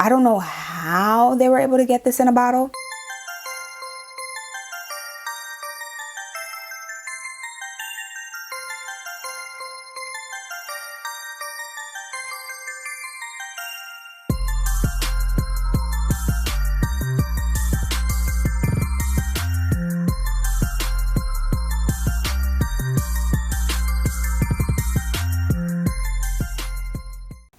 I don't know how they were able to get this in a bottle.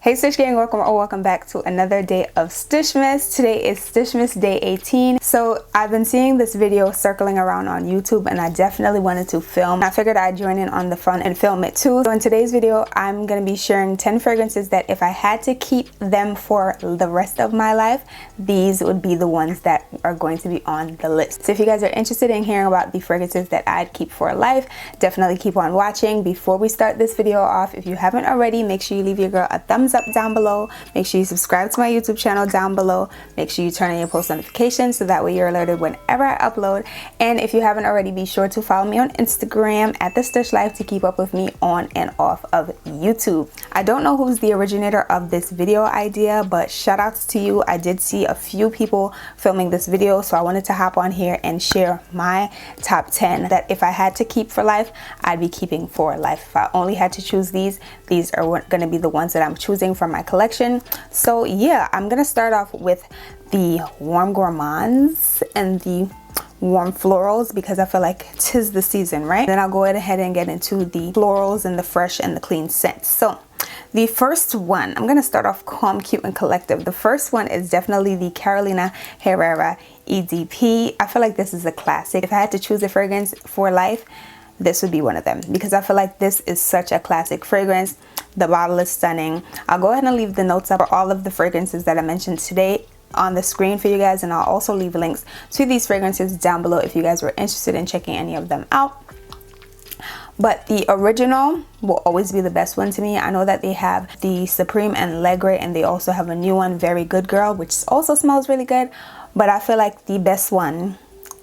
Hey Stush gang, welcome back to another day of STUSHMAS. Today is STUSHMAS day 18. So I've been seeing this video circling around on YouTube and I definitely wanted to film. I figured I'd join in on the front and film it too. So in today's video, I'm going to be sharing 10 fragrances that if I had to keep them for the rest of my life, these would be the ones that are going to be on the list. So if you guys are interested in hearing about the fragrances that I'd keep for life, definitely keep on watching. Before we start this video off, if you haven't already, make sure you leave your girl a thumbs up down below. Make sure you subscribe to my YouTube channel down below. Make sure you turn on your post notifications so that way you're alerted whenever I upload. And if you haven't already, be sure to follow me on Instagram at the Stush Life to keep up with me on and off of YouTube. I don't know who's the originator of this video idea, but shout outs to you. I did see a few people filming this video, so I wanted to hop on here and share my top 10 that if I had to keep for life, I'd be keeping for life. If I only had to choose these are going to be the ones that I'm choosing from my collection. So yeah, I'm gonna start off with the warm gourmands and the warm florals because I feel like 'tis the season, right? Then I'll go ahead and get into the florals and the fresh and the clean scents. So the first one, I'm gonna start off calm, cute, and collective. The first one is definitely the Carolina Herrera EDP. I feel like this is a classic. If I had to choose a fragrance for life, this would be one of them because I feel like this is such a classic fragrance. The bottle is stunning. I'll go ahead and leave the notes up for all of the fragrances that I mentioned today on the screen for you guys, and I'll also leave links to these fragrances down below if you guys were interested in checking any of them out. But the original will always be the best one to me. I know that they have the Supreme and Legre, and they also have a new one, Very Good Girl, which also smells really good. But I feel like the best one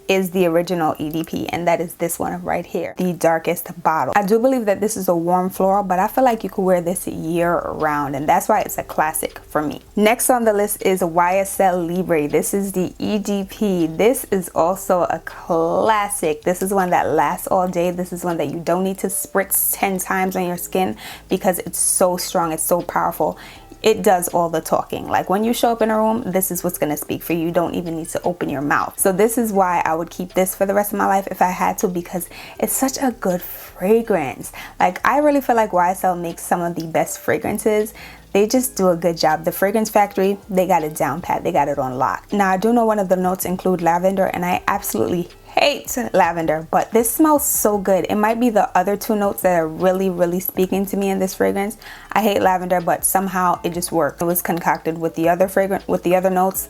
is the original EDP, and that is this one right here, the darkest bottle. I do believe that this is a warm floral, but I feel like you could wear this year round, and that's why it's a classic for me. Next on the list is YSL Libre. This is the EDP. This is also a classic. This is one that lasts all day. This is one that you don't need to spritz 10 times on your skin because it's so strong, it's so powerful. It does all the talking. Like when you show up in a room, this is what's going to speak for you. You don't even need to open your mouth. So this is why I would keep this for the rest of my life if I had to, because it's such a good fragrance. Like I really feel like YSL makes some of the best fragrances. They just do a good job. The Fragrance Factory, they got it down pat. They got it on lock. Now I do know one of the notes include lavender, and I absolutely hate lavender, but this smells so good. It might be the other two notes that are really speaking to me in this fragrance. I hate lavender, but somehow it just worked. It was concocted with the other fragrance, with the other notes.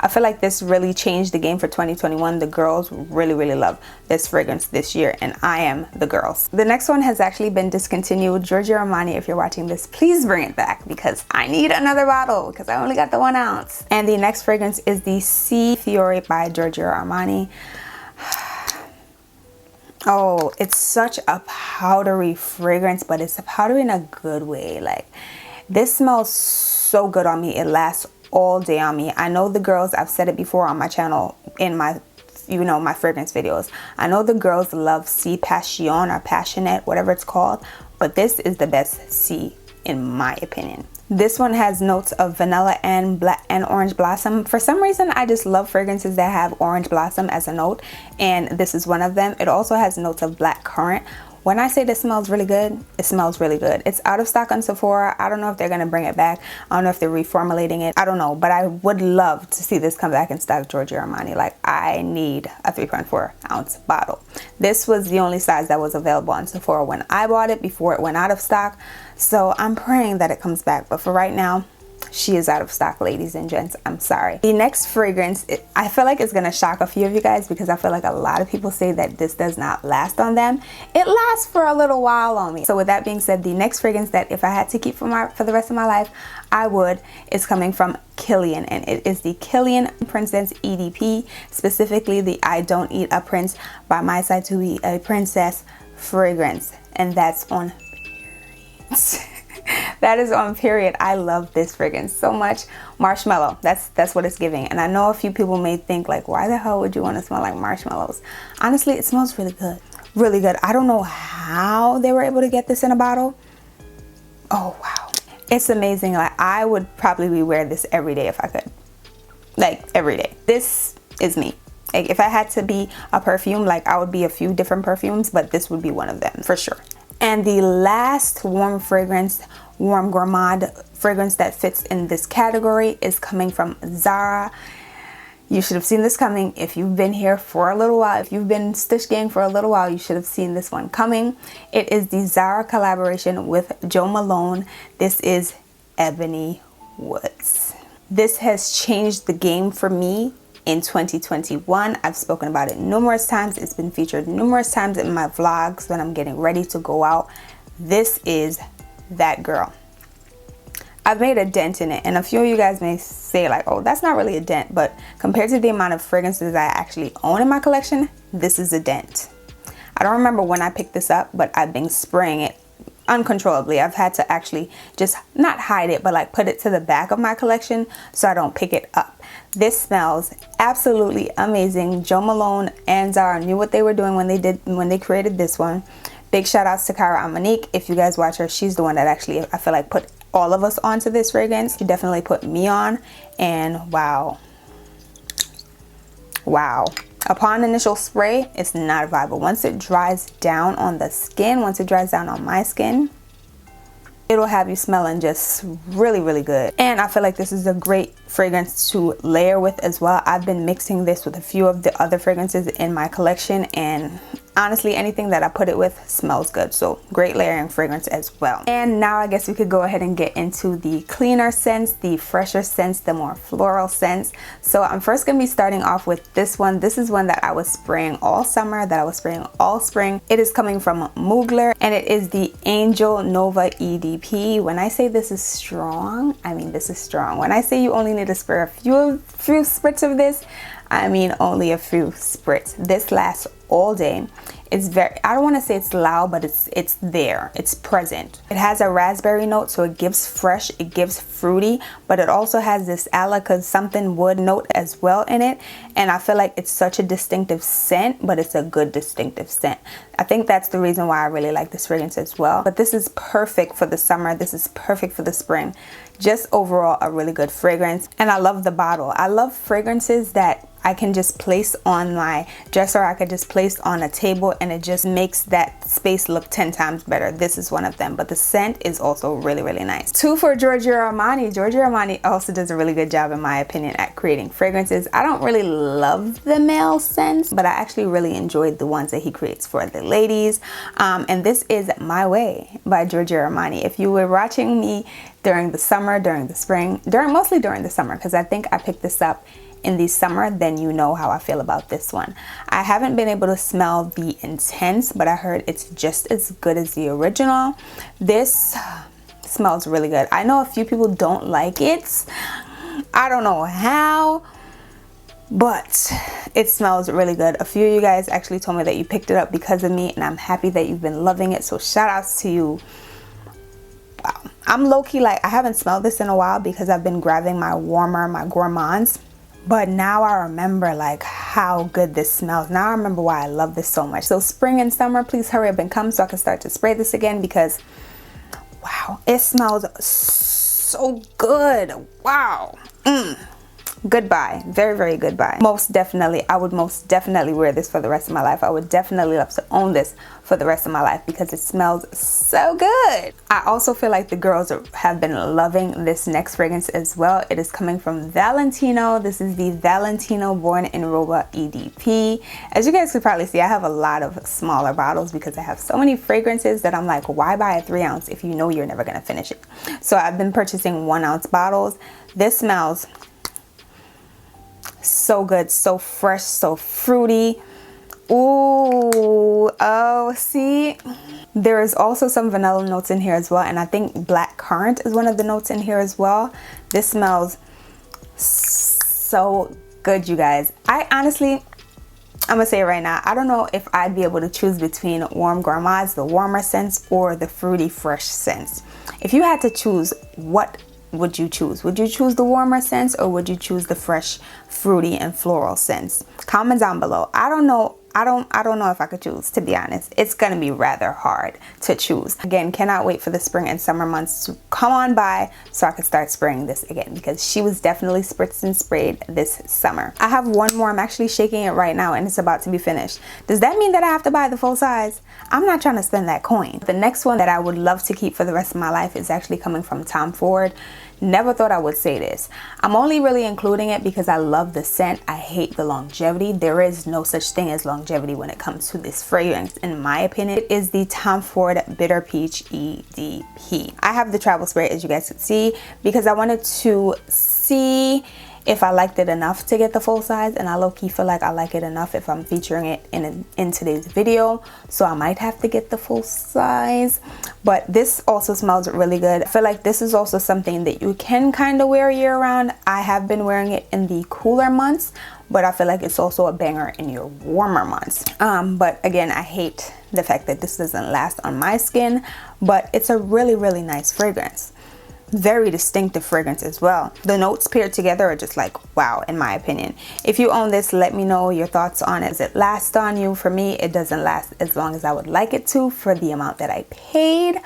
I feel like this really changed the game for 2021. The girls really love this fragrance this year, and I am the girls. The next one has actually been discontinued. Giorgio Armani, if you're watching this, please bring it back because I need another bottle because I only got the 1 ounce. And the next fragrance is the Sea Fiore by Giorgio Armani. Oh, it's such a powdery fragrance, but it's a powdery in a good way. Like this smells so good on me. It lasts all day on me. I know the girls, I've said it before on my channel in my, you know, my fragrance videos. I know the girls love Sea Passion or Passionate, whatever it's called, but this is the best Sea in my opinion. This one has notes of vanilla and orange blossom. For some reason, I just love fragrances that have orange blossom as a note, and this is one of them. It also has notes of black currant. When I say this smells really good, it smells really good. It's out of stock on Sephora. I don't know if they're gonna bring it back. I don't know if they're reformulating it. I don't know, but I would love to see this come back in stock, Giorgio Armani. Like I need a 3.4 ounce bottle. This was the only size that was available on Sephora when I bought it before it went out of stock. So I'm praying that it comes back, but for right now, she is out of stock, ladies and gents. I'm sorry. The next fragrance, I feel like it's gonna shock a few of you guys because I feel like a lot of people say that this does not last on them. It lasts for a little while on me. So with that being said, the next fragrance that if I had to keep for the rest of my life, I would, is coming from Killian, and it is the Killian Princess EDP, specifically the I Don't Eat a Prince by My Side to Be a Princess fragrance, and that's on periods. That is on period. I love this fragrance so much. Marshmallow, that's what it's giving. And I know a few people may think like, why the hell would you want to smell like marshmallows? Honestly, it smells really good. Really good. I don't know how they were able to get this in a bottle. Oh wow, it's amazing. Like, I would probably wear this every day if I could. Like, every day. This is me. Like, if I had to be a perfume, like, I would be a few different perfumes, but this would be one of them for sure. And the last warm fragrance, warm gourmand fragrance that fits in this category is coming from Zara. You should have seen this coming if you've been here for a little while. If you've been Stush Gang for a little while, you should have seen this one coming. It is the Zara collaboration with Jo Malone. This is Ebony Woods. This has changed the game for me in 2021. I've spoken about it numerous times. It's been featured numerous times in my vlogs when I'm getting ready to go out. This is that girl. I've made a dent in it, and a few of you guys may say like, oh, that's not really a dent, but compared to the amount of fragrances I actually own in my collection, this is a dent. I don't remember when I picked this up, but I've been spraying it uncontrollably. I've had to actually just not hide it, but like put it to the back of my collection so I don't pick it up. This smells absolutely amazing. Jo Malone and Zara knew what they were doing when they created this one. Big shout outs to Cara Amanique. If you guys watch her, she's the one that actually, I feel like, put all of us onto this fragrance. She definitely put me on, and wow. Upon initial spray, it's not viable. Once it dries down on the skin, once it dries down on my skin, it'll have you smelling just really, really good. And I feel like this is a great fragrance to layer with as well. I've been mixing this with a few of the other fragrances in my collection, and honestly, anything that I put it with smells good. So great layering fragrance as well. And now I guess we could go ahead and get into the cleaner scents, the fresher scents, the more floral scents. So I'm first gonna be starting off with this one. This is one that I was spraying all summer, that I was spraying all spring. It is coming from Mugler, and it is the Angel Nova EDP. When I say this is strong, I mean this is strong. When I say you only need to spray a few spritz of this, I mean only a few spritz. This lasts all day. It's very, I don't want to say it's loud, but it's there, it's present. It has a raspberry note, so it gives fresh, it gives fruity, but it also has this alaca something wood note as well in it. And I feel like it's such a distinctive scent, but it's a good distinctive scent. I think that's the reason why I really like this fragrance as well. But this is perfect for the summer, this is perfect for the spring. Just overall a really good fragrance. And I love the bottle. I love fragrances that I can just place on my dresser, I could just place on a table, and it just makes that space look 10 times better. This is one of them, but the scent is also really, really nice. 2 for Giorgio Armani. Giorgio Armani also does a really good job, in my opinion, at creating fragrances. I don't really love the male scents, but I actually really enjoyed the ones that he creates for the ladies. And this is My Way by Giorgio Armani. If you were watching me during the summer, during the spring, mostly during the summer, because I think I picked this up in the summer, then you know how I feel about this one. I haven't been able to smell the intense, but I heard it's just as good as the original. This smells really good. I know a few people don't like it. I don't know how, but it smells really good. A few of you guys actually told me that you picked it up because of me, and I'm happy that you've been loving it. So shout outs to you. Wow. I'm low-key like, I haven't smelled this in a while because I've been grabbing my warmer, my gourmands. But now I remember like how good this smells. Now I remember why I love this so much. So spring and summer, please hurry up and come so I can start to spray this again, because wow, it smells so good. Wow. Goodbye. Very, very goodbye. Most definitely, I would most definitely wear this for the rest of my life. I would definitely love to own this for the rest of my life because it smells so good. I also feel like the girls have been loving this next fragrance as well. It is coming from Valentino. This is the Valentino Born in Robot EDP. As you guys could probably see, I have a lot of smaller bottles because I have so many fragrances that I'm like, why buy a 3-ounce if you know you're never gonna finish it? So I've been purchasing 1-ounce bottles. This smells so good, so fresh, so fruity. Ooh, oh, see, there is also some vanilla notes in here as well, and I think black currant is one of the notes in here as well. This smells so good, you guys. I honestly, I'm gonna say it right now, I don't know if I'd be able to choose between warm gourmands, the warmer scents, or the fruity fresh scents. If you had to choose, what would you choose? Would you choose the warmer scents, or would you choose the fresh, fruity, and floral scents? Comment down below. I don't know. I don't know if I could choose, to be honest. It's gonna be rather hard to choose. Again, cannot wait for the spring and summer months to come on by so I could start spraying this again, because she was definitely spritzed and sprayed this summer. I have one more. I'm actually shaking it right now and it's about to be finished. Does that mean that I have to buy the full size? I'm not trying to spend that coin. The next one that I would love to keep for the rest of my life is actually coming from Tom Ford. Never thought I would say this. I'm only really including it because I love the scent. I hate the longevity. There is no such thing as longevity when it comes to this fragrance, in my opinion. It is the Tom Ford Bitter Peach EDP. I have the travel spray, as you guys can see, because I wanted to see if I liked it enough to get the full size, and I low-key feel like I like it enough if I'm featuring it in today's video, so I might have to get the full size. But this also smells really good. I feel like this is also something that you can kind of wear year round. I have been wearing it in the cooler months, but I feel like it's also a banger in your warmer months. But again, I hate the fact that this doesn't last on my skin, but it's a really nice fragrance. Very distinctive fragrance as well. The notes paired together are just like wow, in my opinion. If you own this, let me know your thoughts on it. Does it last on you? For me, it doesn't last as long as I would like it to for the amount that I paid,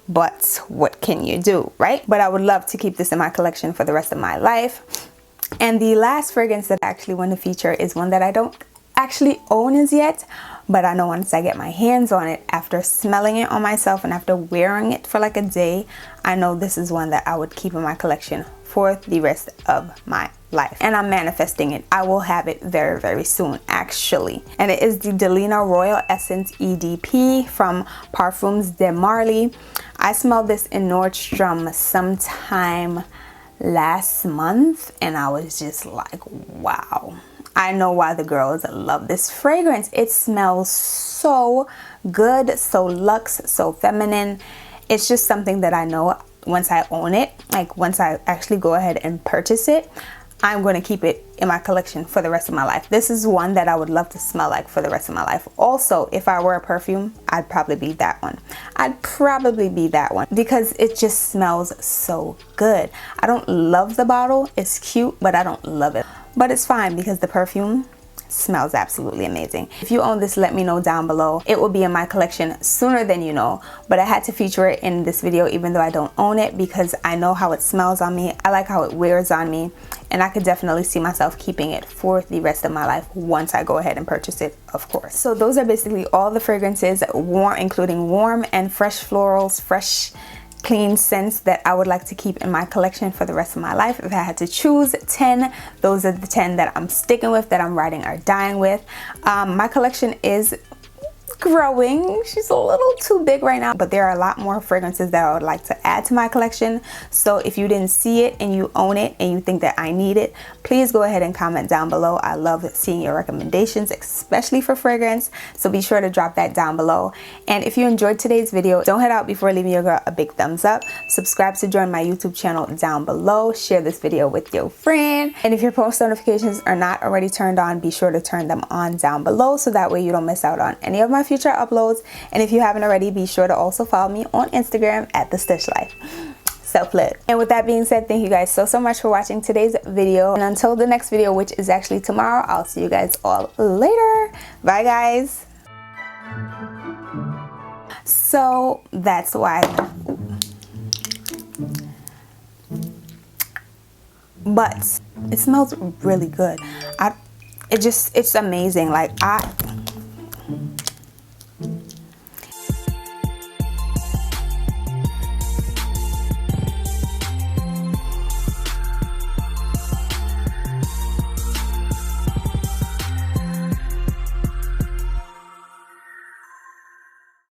but what can you do, right? But I would love to keep this in my collection for the rest of my life. And the last fragrance that I actually want to feature is one that I don't actually own as yet, but I know once I get my hands on it, after smelling it on myself and after wearing it for like a day, I know this is one that I would keep in my collection for the rest of my life. And I'm manifesting it. I will have it very soon, actually. And it is the Dalina Royal Essence EDP from Parfums de Marly. I smelled this in Nordstrom sometime last month and I was just like, wow. I know why the girls love this fragrance. It smells so good, so luxe, so feminine. It's just something that I know once I own it, like once I actually go ahead and purchase it, I'm going to keep it in my collection for the rest of my life. This is one that I would love to smell like for the rest of my life. Also, if I were a perfume, I'd probably be that one. I'd probably be that one because it just smells so good. I don't love the bottle. It's cute, but I don't love it. But it's fine because the perfume smells absolutely amazing. If you own this, let me know down below. It will be in my collection sooner than you know, but I had to feature it in this video even though I don't own it because I know how it smells on me. I like how it wears on me, and I could definitely see myself keeping it for the rest of my life once I go ahead and purchase it, of course. So those are basically all the fragrances, including warm and fresh florals, fresh clean scents that I would like to keep in my collection for the rest of my life. If I had to choose 10, those are the 10 that I'm sticking with, that I'm riding or dying with. My collection is growing. She's a little too big right now, but there are a lot more fragrances that I would like to add to my collection. So if you didn't see it and you own it and you think that I need it, please go ahead and comment down below. I love seeing your recommendations, especially for fragrance, so be sure to drop that down below. And if you enjoyed today's video, don't head out before leaving your girl a big thumbs up. Subscribe to join my YouTube channel down below. Share this video with your friend, and if your post notifications are not already turned on, be sure to turn them on down below so that way you don't miss out on any of my future uploads. And if you haven't already, be sure to also follow me on Instagram at the Stush Life. Self-love. And with that being said, thank you guys so much for watching today's video, and until the next video, which is actually tomorrow, I'll see you guys all later. Bye guys. So that's why, but it smells really good. It's amazing. Like